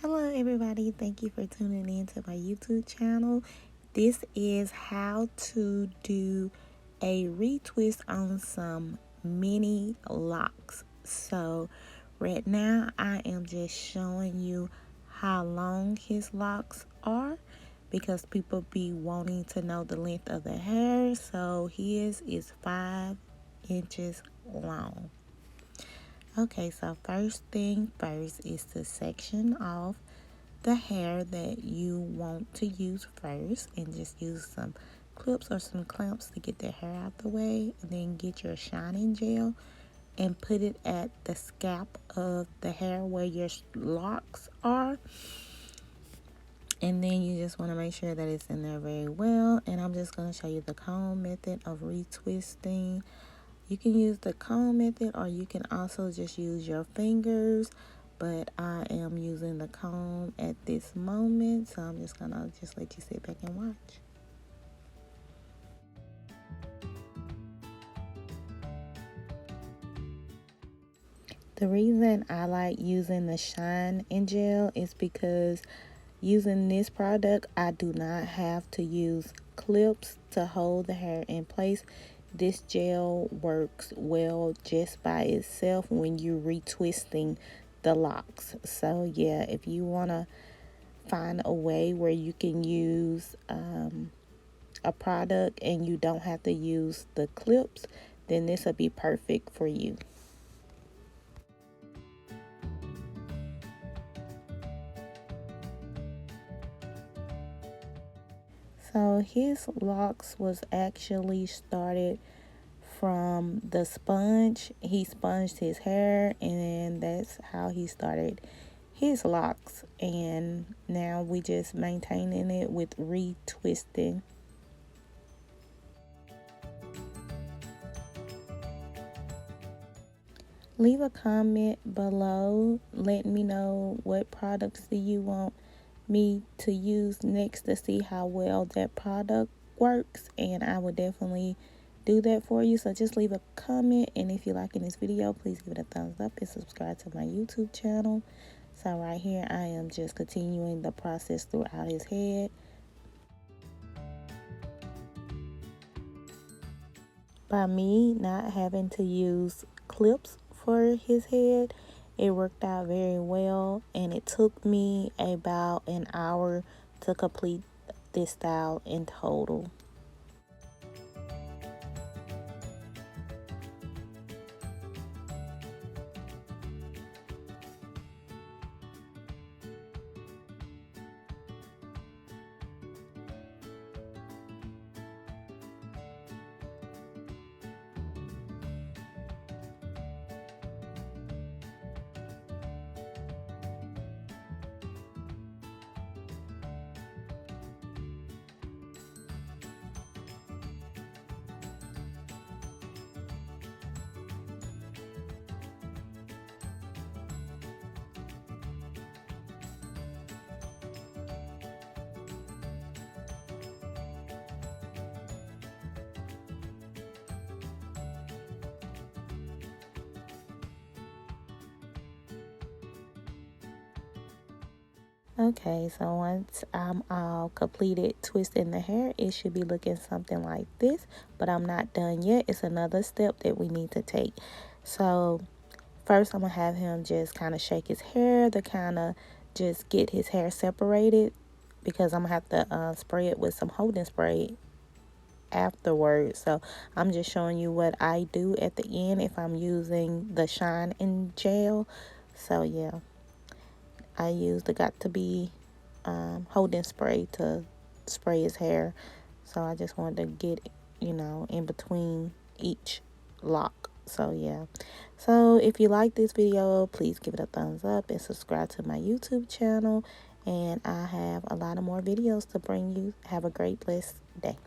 Hello everybody, thank you for tuning in to my YouTube channel. This is how to do a retwist on some mini locks. So right now I am just showing you how long his locks are because people be wanting to know the length of the hair. So his is 5 inches long. Okay, so first thing first is to section off the hair that you want to use first, and just use some clips or some clamps to get the hair out the way, and then get your shining gel and put it at the scalp of the hair where your locks are, and then you just want to make sure that it's in there very well. And I'm just going to show you the comb method of retwisting. You can use the comb method, or you can also just use your fingers, but I am using the comb at this moment, so I'm just gonna let you sit back and watch. The reason I like using the shine and gel is because using this product, I do not have to use clips to hold the hair in place. This gel works well just by itself when you're retwisting the locks. So yeah, if you want to find a way where you can use a product and you don't have to use the clips, then this will be perfect for you. So his locks was actually started from the sponge. He sponged his hair, and that's how he started his locks. And now we just maintaining it with retwisting. Leave a comment below. Let me know what products do you want me to use next to see how well that product works, and I will definitely do that for you. So just leave a comment, and if you're liking this video, please give it a thumbs up and subscribe to my YouTube channel. So right here I am just continuing the process throughout his head. By me not having to use clips for his head, it worked out very well, and it took me about an hour to complete this style in total. Okay, so once I'm all completed twisting the hair, it should be looking something like this, but I'm not done yet. It's another step that we need to take. So first I'm gonna have him just kind of shake his hair to kind of just get his hair separated, because I'm gonna have to spray it with some holding spray afterwards. So I'm just showing you what I do at the end if I'm using the shine and gel. So yeah, I use the got to be holding spray to spray his hair. So I just wanted to get, in between each lock. So yeah. So if you like this video, please give it a thumbs up and subscribe to my YouTube channel. And I have a lot of more videos to bring you. Have a great blessed day.